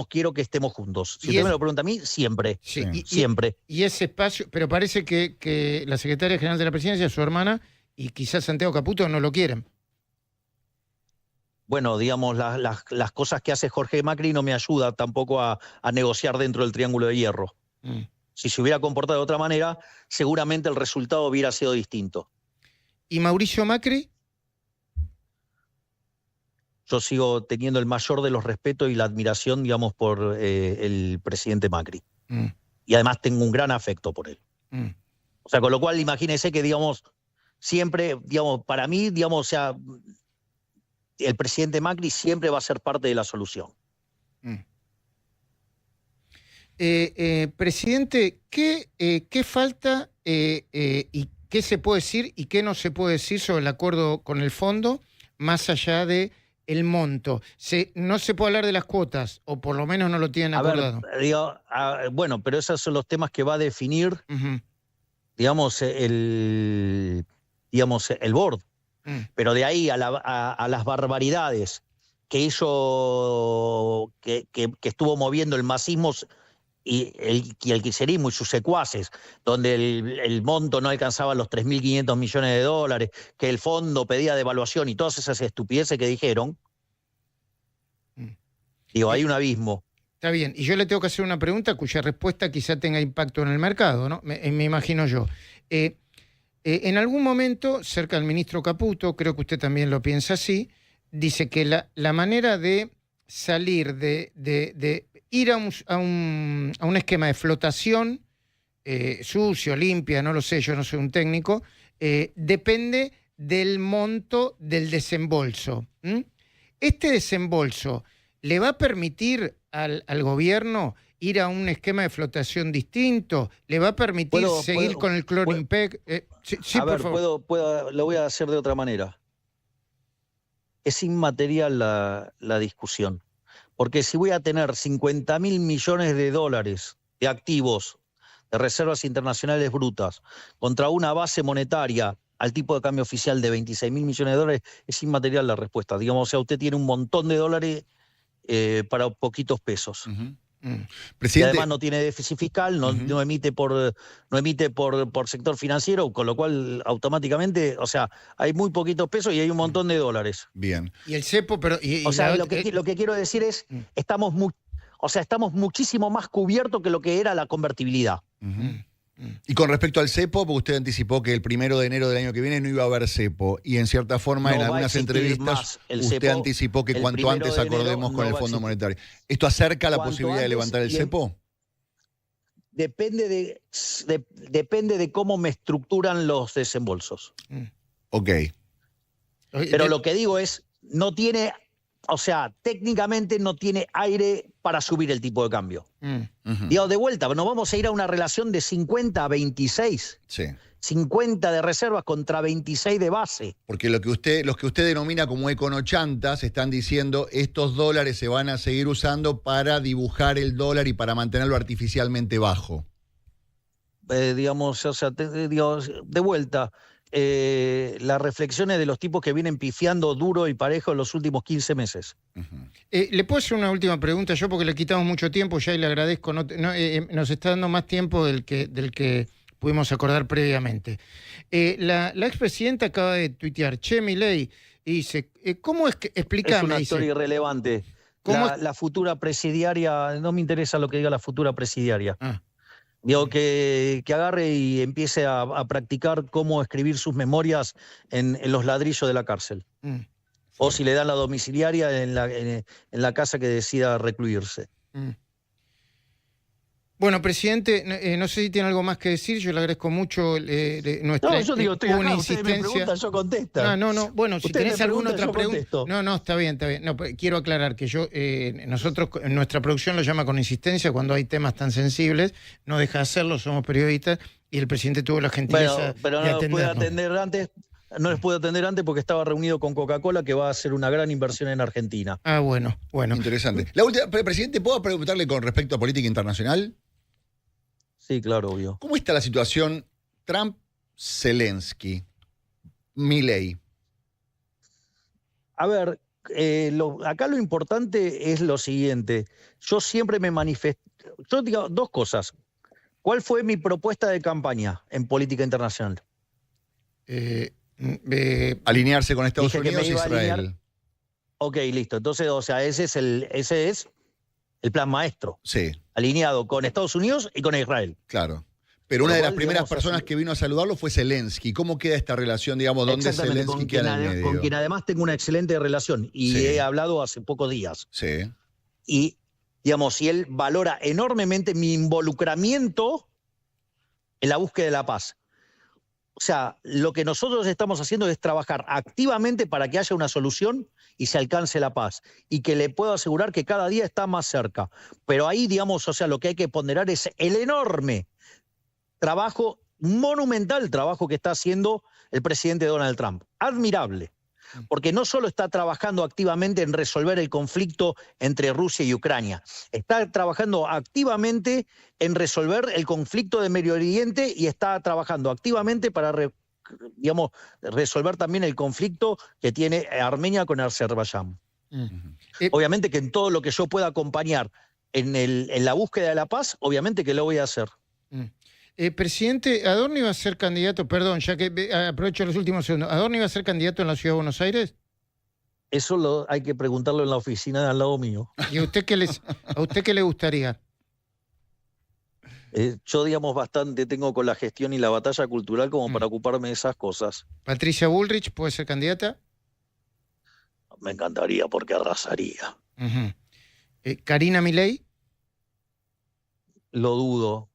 quiero que estemos juntos. Si usted me lo pregunta a mí, siempre. Sí, siempre. Y ese espacio, pero parece que la secretaria general de la presidencia, su hermana, y quizás Santiago Caputo no lo quieren. Bueno, digamos, las cosas que hace Jorge Macri no me ayuda tampoco a negociar dentro del Triángulo de Hierro. Si se hubiera comportado de otra manera, seguramente el resultado hubiera sido distinto. ¿Y Mauricio Macri? Yo sigo teniendo el mayor de los respetos y la admiración, digamos, por el presidente Macri. Y además tengo un gran afecto por él. O sea, con lo cual imagínese que, digamos, siempre, digamos, para mí, digamos, o sea, el presidente Macri siempre va a ser parte de la solución. Presidente, ¿qué falta y qué se puede decir y qué no se puede decir sobre el acuerdo con el fondo, más allá de el monto? No se puede hablar de las cuotas, o por lo menos no lo tienen acordado. Bueno, pero esos son los temas que va a definir, digamos, el board. Pero de ahí a las barbaridades que hizo, que estuvo moviendo el masismo y el kirchnerismo y sus secuaces, donde el monto no alcanzaba los 3.500 millones de dólares, que el fondo pedía devaluación y todas esas estupideces que dijeron, hay un abismo. Está bien, y yo le tengo que hacer una pregunta cuya respuesta quizá tenga impacto en el mercado, ¿no? Me imagino yo. En algún momento, cerca del ministro Caputo, creo que usted también lo piensa así, dice que la manera de salir, de ir a un esquema de flotación sucio, limpia, no lo sé, yo no soy un técnico, depende del monto del desembolso. ¿Este desembolso le va a permitir al gobierno ir a un esquema de flotación distinto? ¿Le va a permitir seguir con el Clorimpec? Sí, a ver, lo voy a hacer de otra manera. Es inmaterial la discusión. Porque si voy a tener 50.000 millones de dólares de activos, de reservas internacionales brutas, contra una base monetaria al tipo de cambio oficial de 26.000 millones de dólares, es inmaterial la respuesta. Digamos, o sea, usted tiene un montón de dólares para poquitos pesos. Y además no tiene déficit fiscal, no emite por sector financiero, con lo cual automáticamente, o sea, hay muy poquitos pesos y hay un montón de dólares. Bien. Y el cepo, pero... o sea, lo que quiero decir es, estamos muchísimo más cubiertos que lo que era la convertibilidad. Y con respecto al cepo, porque usted anticipó que el 1 de enero del año que viene no iba a haber cepo, y en cierta forma No en va a algunas existir entrevistas más el usted cepo. anticipó que El cuanto 1 antes de enero acordemos no con el va a Fondo existir. Monetario. ¿Esto acerca la Cuanto posibilidad de antes levantar el y en- cepo? Depende de cómo me estructuran los desembolsos. Ok. Pero lo que digo es, no tiene, o sea, técnicamente no tiene aire para subir el tipo de cambio. Ujú. Digo, de vuelta, nos vamos a ir a una relación de 50 a 26. Sí. 50 de reservas contra 26 de base. Porque los que usted denomina como econochantas están diciendo estos dólares se van a seguir usando para dibujar el dólar y para mantenerlo artificialmente bajo. Digamos, o sea, de vuelta, las reflexiones de los tipos que vienen pifiando duro y parejo en los últimos 15 meses. ¿Le puedo hacer una última pregunta yo? Porque le quitamos mucho tiempo ya y le agradezco. Nos está dando más tiempo del que pudimos acordar previamente. La expresidenta acaba de tuitear, che, Milei, y dice, ¿cómo es que, explícame? Es una dice, historia irrelevante. La futura presidiaria, no me interesa lo que diga la futura presidiaria. Digo, que agarre y empiece a practicar cómo escribir sus memorias en los ladrillos de la cárcel. O si le dan la domiciliaria en la casa que decida recluirse. Bueno, presidente, no sé si tiene algo más que decir, yo le agradezco mucho nuestra No, yo digo, estoy acá, ustedes me insistencia. preguntan, yo contesto. No, bueno, si Ustedes tenés me alguna preguntan, otra yo pregunta. contesto. No, está bien. No, quiero aclarar que nosotros, nuestra producción lo llama con insistencia cuando hay temas tan sensibles, no deja de hacerlo, somos periodistas, y el presidente tuvo la gentileza Pero de no les pude atendernos. atender antes. No les pude atender antes porque estaba reunido con Coca-Cola, que va a hacer una gran inversión en Argentina. Bueno. Interesante. La última, presidente, ¿puedo preguntarle con respecto a política internacional? Sí, claro, obvio. ¿Cómo está la situación Trump-Zelensky, Milei? A ver, acá lo importante es lo siguiente. Yo siempre me manifesté. Yo digo dos cosas. ¿Cuál fue mi propuesta de campaña en política internacional? Alinearse con Estados Dije que Unidos me e iba a Israel. alinear. Ok, listo. Entonces, o sea, ese es el plan maestro. Sí, Alineado con Estados Unidos y con Israel. claro. Pero Por una lo de las cual, primeras digamos, personas así. que vino a saludarlo fue Zelensky. ¿Cómo queda esta relación, digamos, dónde Exactamente, Zelensky queda en el medio? con quien además tengo una excelente relación y Sí. he hablado hace pocos días. Sí. Y, digamos, y él valora enormemente mi involucramiento en la búsqueda de la paz. O sea, lo que nosotros estamos haciendo es trabajar activamente para que haya una solución y se alcance la paz. Y que le puedo asegurar que cada día está más cerca. Pero ahí, digamos, o sea, lo que hay que ponderar es el enorme trabajo, monumental trabajo que está haciendo el presidente Donald Trump. Admirable. Porque no solo está trabajando activamente en resolver el conflicto entre Rusia y Ucrania, está trabajando activamente en resolver el conflicto de Medio Oriente y está trabajando activamente para resolver también el conflicto que tiene Armenia con Azerbaiyán. Obviamente que en todo lo que yo pueda acompañar en la búsqueda de la paz, obviamente que lo voy a hacer. Presidente, ¿Adorno iba a ser candidato? Perdón, ya que aprovecho los últimos segundos. ¿Adorno iba a ser candidato en la Ciudad de Buenos Aires? Eso hay que preguntarlo en la oficina de al lado mío. ¿Y a usted qué le gustaría? Yo, digamos, bastante tengo con la gestión y la batalla cultural como para ocuparme de esas cosas. ¿Patricia Bullrich puede ser candidata? Me encantaría porque arrasaría. ¿Karina Milei? Lo dudo.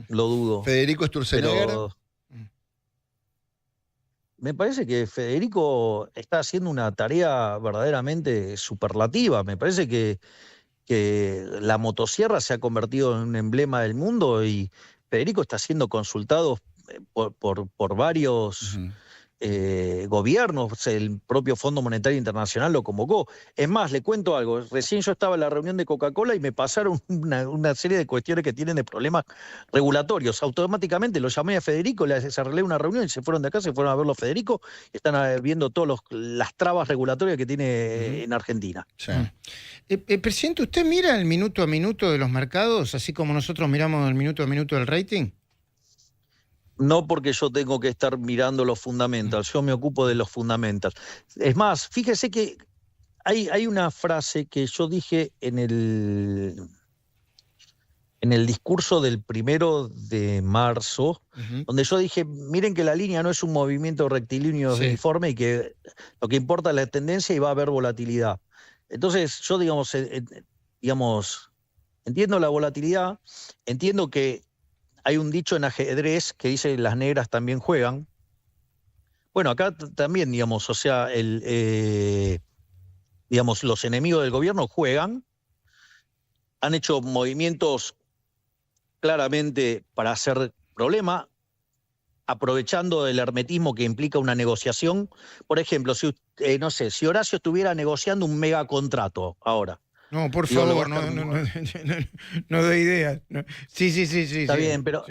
Lo dudo. Federico Sturzenegger. Pero me parece que Federico está haciendo una tarea verdaderamente superlativa. Me parece que la motosierra se ha convertido en un emblema del mundo y Federico está siendo consultado por varios gobiernos. El propio Fondo Monetario Internacional lo convocó. Es más, le cuento algo. Recién yo estaba en la reunión de Coca-Cola y me pasaron una serie de cuestiones que tienen de problemas regulatorios. Automáticamente lo llamé a Federico, les arreglé una reunión y se fueron de acá, se fueron a verlo a Federico y están viendo todas las trabas regulatorias que tiene en Argentina. Sí. Presidente, ¿usted mira el minuto a minuto de los mercados, así como nosotros miramos el minuto a minuto del rating? No porque yo tengo que estar mirando los fundamentals, yo me ocupo de los fundamentals. Es más, fíjese que hay una frase que yo dije en en el discurso del 1 de marzo, donde yo dije, miren que la línea no es un movimiento rectilíneo uniforme y que lo que importa es la tendencia y va a haber volatilidad. Entonces, yo, digamos, entiendo la volatilidad, entiendo que hay un dicho en ajedrez que dice las negras también juegan. Bueno, acá también, digamos, o sea, digamos, los enemigos del gobierno juegan, han hecho movimientos claramente para hacer problema, aprovechando el hermetismo que implica una negociación. Por ejemplo, si no sé, si Horacio estuviera negociando un megacontrato ahora. No, por favor, no doy ideas. No. Sí. Está bien, pero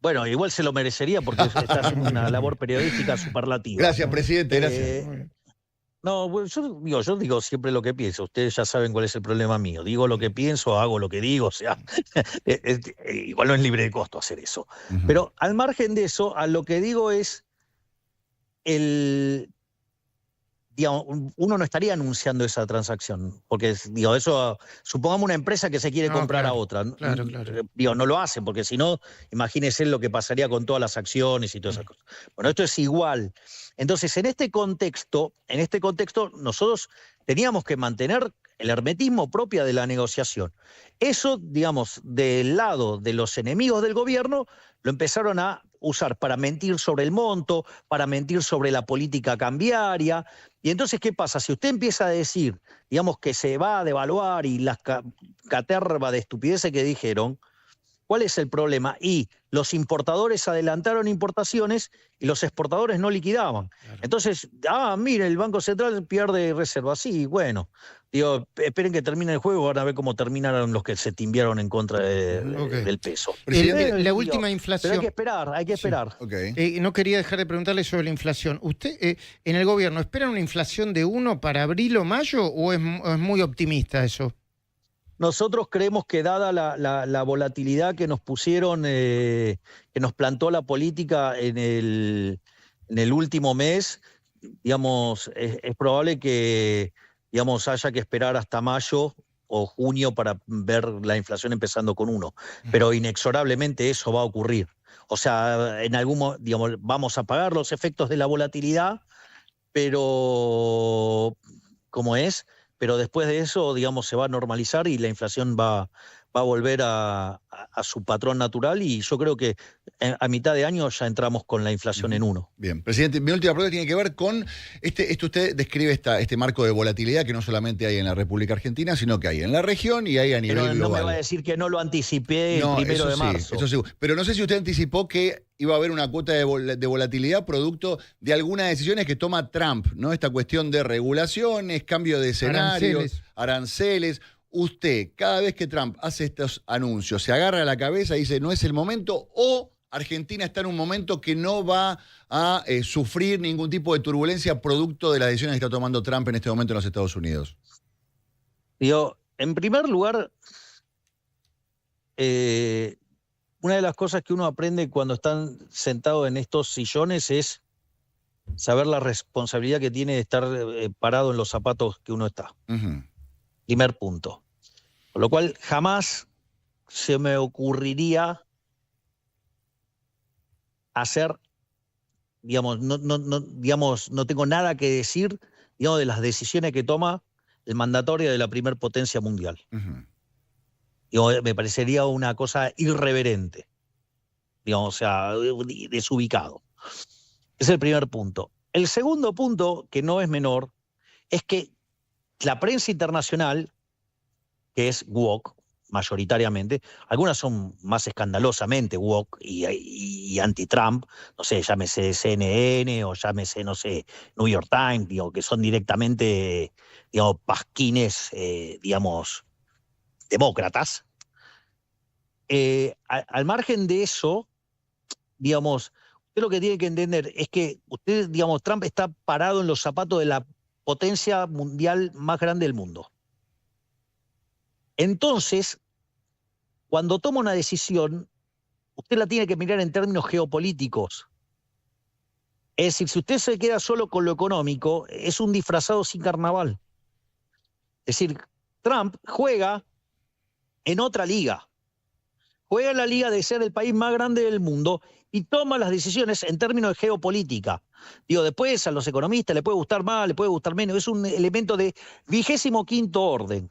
bueno, igual se lo merecería porque está haciendo una labor periodística superlativa. Gracias, presidente, gracias. No, yo digo siempre lo que pienso. Ustedes ya saben cuál es el problema mío. Digo lo que pienso, hago lo que digo. O sea, igual no es libre de costo hacer eso. Pero al margen de eso, a lo que digo es digamos, uno no estaría anunciando esa transacción, porque eso, supongamos una empresa que se quiere comprar a otra. Claro. No lo hacen, porque si no, imagínense lo que pasaría con todas las acciones y todas esas cosas. Bueno, esto es igual. Entonces, en este contexto, nosotros teníamos que mantener el hermetismo propio de la negociación. Eso, digamos, del lado de los enemigos del gobierno, lo empezaron a usar para mentir sobre el monto, para mentir sobre la política cambiaria. Y entonces, ¿qué pasa? Si usted empieza a decir, digamos, que se va a devaluar y las caterva de estupideces que dijeron, ¿cuál es el problema? Y los importadores adelantaron importaciones y los exportadores no liquidaban. Claro. Entonces, mire, el Banco Central pierde reservas. Sí, bueno. Esperen que termine el juego, van a ver cómo terminaron los que se timbiaron en contra del peso. La última inflación. Pero hay que esperar. Sí. Okay. No quería dejar de preguntarle sobre la inflación. ¿Usted en el gobierno esperan una inflación de 1 para abril o mayo o es muy optimista eso? Nosotros creemos que dada la volatilidad que nos pusieron, que nos plantó la política en el último mes, digamos, es probable que, digamos, haya que esperar hasta mayo o junio para ver la inflación empezando con 1. Pero inexorablemente eso va a ocurrir. O sea, en algún momento, digamos, vamos a pagar los efectos de la volatilidad, pero ¿cómo es? Pero después de eso, digamos, se va a normalizar y la inflación va a volver a su patrón natural y yo creo que a mitad de año ya entramos con la inflación en 1. Bien, presidente, mi última pregunta tiene que ver con esto usted describe este marco de volatilidad que no solamente hay en la República Argentina, sino que hay en la región y hay a nivel global. No me va a decir que no lo anticipé el 1 de marzo. Eso sí, pero no sé si usted anticipó que iba a haber una cuota de volatilidad producto de algunas decisiones que toma Trump, ¿no? Esta cuestión de regulaciones, cambio de escenarios, aranceles. Usted, cada vez que Trump hace estos anuncios, se agarra a la cabeza y dice no es el momento, o Argentina está en un momento que no va a sufrir ningún tipo de turbulencia producto de las decisiones que está tomando Trump en este momento en los Estados Unidos. En primer lugar, una de las cosas que uno aprende cuando están sentados en estos sillones es saber la responsabilidad que tiene de estar parado en los zapatos que uno está. Primer punto. Con lo cual, jamás se me ocurriría hacer, digamos, no tengo nada que decir, digamos, de las decisiones que toma el mandatario de la primer potencia mundial. Me parecería una cosa irreverente, digamos, o sea, desubicado. Es el primer punto. El segundo punto, que no es menor, es que la prensa internacional, que es woke, mayoritariamente, algunas son más escandalosamente woke y anti-Trump, no sé, llámese CNN o llámese, no sé, New York Times, digo, que son directamente, digamos, pasquines, digamos, demócratas. Al margen de eso, digamos, usted lo que tiene que entender es que usted, digamos, Trump está parado en los zapatos de la potencia mundial más grande del mundo. Entonces, cuando toma una decisión, usted la tiene que mirar en términos geopolíticos. Es decir, si usted se queda solo con lo económico, es un disfrazado sin carnaval. Es decir, Trump juega en otra liga. juega en la liga de ser el país más grande del mundo y toma las decisiones en términos de geopolítica. Digo, después a los economistas le puede gustar más, le puede gustar menos, es un elemento de 25º orden.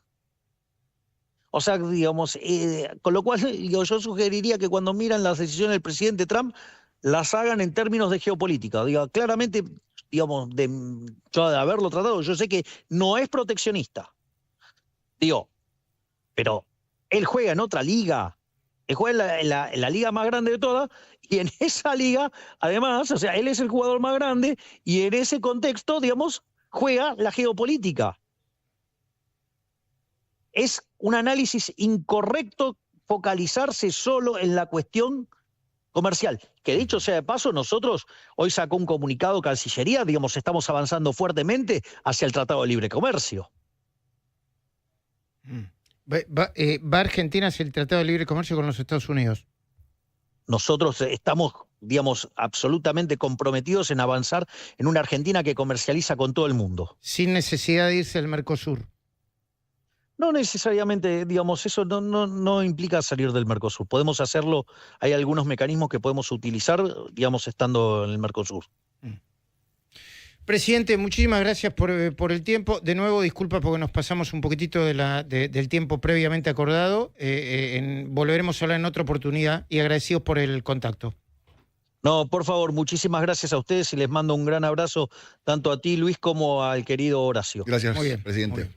O sea, digamos, con lo cual yo sugeriría que cuando miran las decisiones del presidente Trump, las hagan en términos de geopolítica. Digo, claramente, digamos, yo de haberlo tratado, yo sé que no es proteccionista. Digo, pero él juega en otra liga. Él juega en la liga más grande de todas, y en esa liga, además, o sea, él es el jugador más grande, y en ese contexto, digamos, juega la geopolítica. Es un análisis incorrecto focalizarse solo en la cuestión comercial. Que dicho sea de paso, nosotros hoy sacó un comunicado Cancillería, digamos, estamos avanzando fuertemente hacia el Tratado de Libre Comercio. ¿Va Argentina hacia el Tratado de Libre Comercio con los Estados Unidos? Nosotros estamos, digamos, absolutamente comprometidos en avanzar en una Argentina que comercializa con todo el mundo. Sin necesidad de irse al Mercosur. No necesariamente, digamos, eso no implica salir del Mercosur. Podemos hacerlo, hay algunos mecanismos que podemos utilizar, digamos, estando en el Mercosur. Presidente, muchísimas gracias por el tiempo. De nuevo, disculpa porque nos pasamos un poquitito del tiempo previamente acordado. Volveremos a hablar en otra oportunidad y agradecidos por el contacto. No, por favor, muchísimas gracias a ustedes y les mando un gran abrazo tanto a ti, Luis, como al querido Horacio. Gracias, Muy bien, presidente. muy bien.